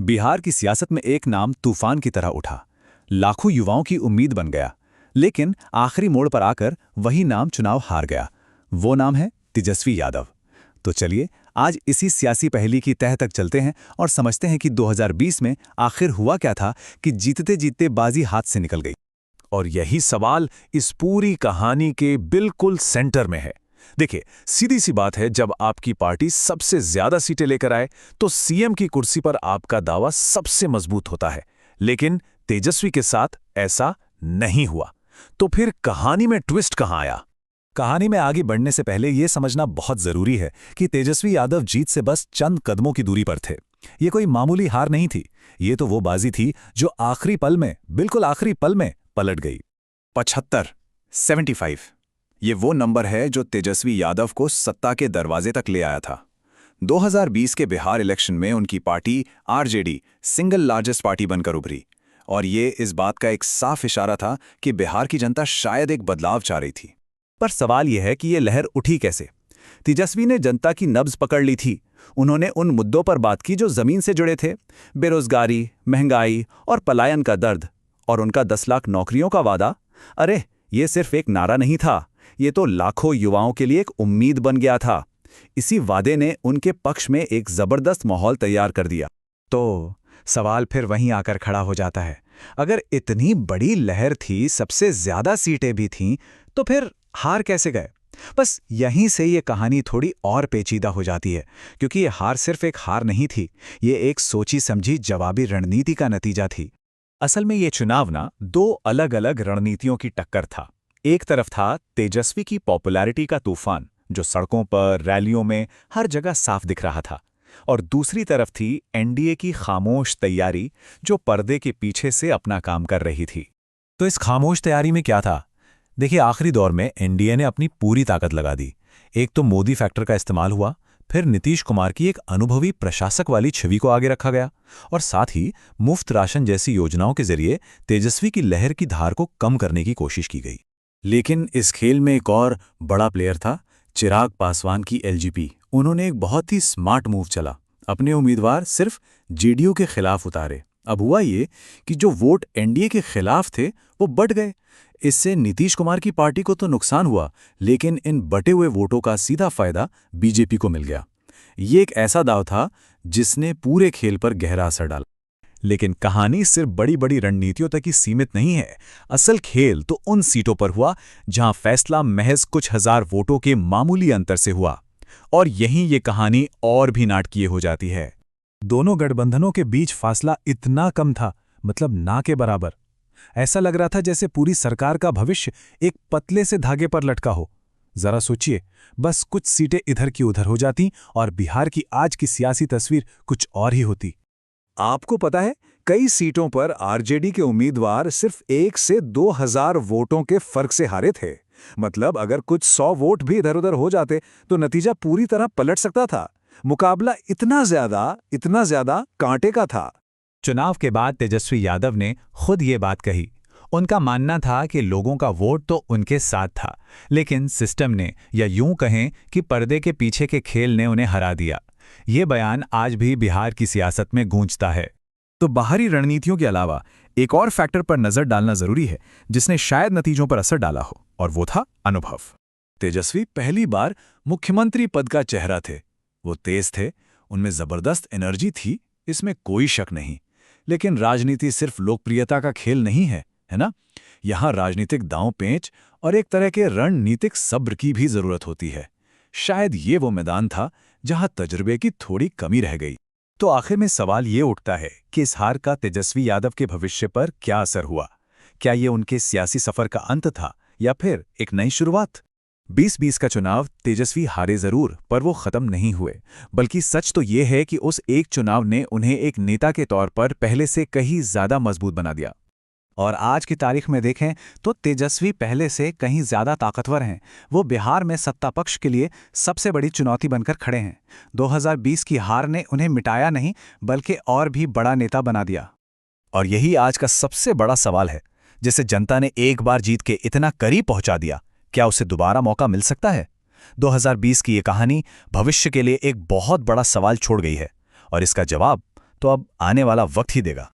बिहार की सियासत में एक नाम तूफान की तरह उठा, लाखों युवाओं की उम्मीद बन गया। लेकिन आखिरी मोड़ पर आकर वही नाम चुनाव हार गया। वो नाम है तेजस्वी यादव। तो चलिए आज इसी सियासी पहेली की तह तक चलते हैं और समझते हैं कि 2020 में आखिर हुआ क्या था कि जीतते जीतते बाजी हाथ से निकल गई। और यही सवाल इस पूरी कहानी के बिल्कुल सेंटर में है। देखिए, सीधी सी बात है, जब आपकी पार्टी सबसे ज्यादा सीटें लेकर आए तो सीएम की कुर्सी पर आपका दावा सबसे मजबूत होता है। लेकिन तेजस्वी के साथ ऐसा नहीं हुआ। तो फिर कहानी में ट्विस्ट कहां आया? कहानी में आगे बढ़ने से पहले यह समझना बहुत जरूरी है कि तेजस्वी यादव जीत से बस चंद कदमों की दूरी पर थे। ये कोई मामूली हार नहीं थी, ये तो वो बाजी थी जो आखिरी पल में, बिल्कुल आखिरी पल में पलट गई। 75 ये वो नंबर है जो तेजस्वी यादव को सत्ता के दरवाजे तक ले आया था। 2020 के बिहार इलेक्शन में उनकी party RJD single largest party बनकर उभरी, और ये इस बात का एक साफ इशारा था कि बिहार की जनता शायद एक बदलाव चाह रही थी। पर सवाल यह है कि ये लहर उठी कैसे? तेजस्वी ने जनता की नब्ज पकड़ ली थी। उन्होंने उन मुद्दों पर बात की जो जमीन से जुड़े थे, बेरोजगारी, महंगाई और पलायन का दर्द। और उनका 10 लाख नौकरियों का वादा, अरे ये सिर्फ एक नारा नहीं था, ये तो लाखों युवाओं के लिए एक उम्मीद बन गया था। इसी वादे ने उनके पक्ष में एक जबरदस्त माहौल तैयार कर दिया। तो सवाल फिर वहीं आकर खड़ा हो जाता है, अगर इतनी बड़ी लहर थी, सबसे ज्यादा सीटें भी थीं, तो फिर हार कैसे गए? बस यहीं से ये कहानी थोड़ी और पेचीदा हो जाती है, क्योंकि ये हार सिर्फ एक हार नहीं थी, ये एक सोची समझी जवाबी रणनीति का नतीजा थी। असल में ये चुनाव ना दो अलग अलग रणनीतियों की टक्कर था। एक तरफ था तेजस्वी की पॉपुलैरिटी का तूफान, जो सड़कों पर, रैलियों में, हर जगह साफ दिख रहा था। और दूसरी तरफ थी एनडीए की खामोश तैयारी, जो पर्दे के पीछे से अपना काम कर रही थी। तो इस खामोश तैयारी में क्या था? देखिए, आखिरी दौर में एनडीए ने अपनी पूरी ताकत लगा दी। एक तो मोदी फैक्टर का इस्तेमाल हुआ, फिर नीतीश कुमार की एक अनुभवी प्रशासक वाली छवि को आगे रखा गया, और साथ ही मुफ्त राशन जैसी योजनाओं के जरिए तेजस्वी की लहर की धार को कम करने की कोशिश की गई। लेकिन इस खेल में एक और बड़ा प्लेयर था, चिराग पासवान की एलजेपी। उन्होंने एक बहुत ही स्मार्ट मूव चला, अपने उम्मीदवार सिर्फ जेडीयू के खिलाफ उतारे। अब हुआ ये कि जो वोट एनडीए के खिलाफ थे वो बढ़ गए। इससे नीतीश कुमार की पार्टी को तो नुकसान हुआ, लेकिन इन बटे हुए वोटों का सीधा फायदा बीजेपी को मिल गया। ये एक ऐसा दांव था जिसने पूरे खेल पर गहरा असर डाला। लेकिन कहानी सिर्फ बड़ी बड़ी रणनीतियों तक ही सीमित नहीं है। असल खेल तो उन सीटों पर हुआ जहां फैसला महज कुछ हजार वोटों के मामूली अंतर से हुआ। और यहीं ये कहानी और भी नाटकीय हो जाती है। दोनों गठबंधनों के बीच फासला इतना कम था, मतलब ना के बराबर। ऐसा लग रहा था जैसे पूरी सरकार का भविष्य एक पतले से धागे पर लटका हो। जरा सोचिए, बस कुछ सीटें इधर की उधर हो जाती और बिहार की आज की सियासी तस्वीर कुछ और ही होती। आपको पता है, कई सीटों पर आरजेडी के उम्मीदवार सिर्फ 1 से 2000 वोटों के फर्क से हारे थे। मतलब अगर कुछ 100 वोट भी इधर उधर हो जाते तो नतीजा पूरी तरह पलट सकता था। मुकाबला इतना ज्यादा कांटे का था। चुनाव के बाद तेजस्वी यादव ने खुद ये बात कही। उनका मानना था कि लोगों का वोट तो उनके साथ था, लेकिन सिस्टम ने, या यूं कहें कि पर्दे के पीछे के खेल ने उन्हें हरा दिया। ये बयान आज भी बिहार की सियासत में गूंजता है। तो बाहरी रणनीतियों के अलावा एक और फैक्टर पर नजर डालना जरूरी है, जिसने शायद नतीजों पर असर डाला हो, और वो था अनुभव। तेजस्वी पहली बार मुख्यमंत्री पद का चेहरा थे। वो तेज थे, उनमें जबरदस्त एनर्जी थी, इसमें कोई शक नहीं। लेकिन राजनीति सिर्फ लोकप्रियता का खेल नहीं है, है ना? यहां राजनीतिक दांव पेंच और एक तरह के रणनीतिक सब्र की भी जरूरत होती है। शायद ये वो मैदान था जहां तजुर्बे की थोड़ी कमी रह गई। तो आखिर में सवाल ये उठता है कि इस हार का तेजस्वी यादव के भविष्य पर क्या असर हुआ? क्या ये उनके सियासी सफर का अंत था, या फिर एक नई शुरुआत? 2020 का चुनाव तेजस्वी हारे जरूर, पर वो खत्म नहीं हुए। बल्कि सच तो ये है कि उस एक चुनाव ने उन्हें एक नेता के तौर पर पहले से कहीं ज्यादा मजबूत बना दिया। और आज की तारीख में देखें तो तेजस्वी पहले से कहीं ज्यादा ताकतवर हैं। वो बिहार में सत्ता पक्ष के लिए सबसे बड़ी चुनौती बनकर खड़े हैं। 2020 की हार ने उन्हें मिटाया नहीं, बल्कि और भी बड़ा नेता बना दिया। और यही आज का सबसे बड़ा सवाल है, जिसे जनता ने एक बार जीत के इतना करीब पहुंचा दिया, क्या उसे दोबारा मौका मिल सकता है? 2020 की ये कहानी भविष्य के लिए एक बहुत बड़ा सवाल छोड़ गई है, और इसका जवाब तो अब आने वाला वक्त ही देगा।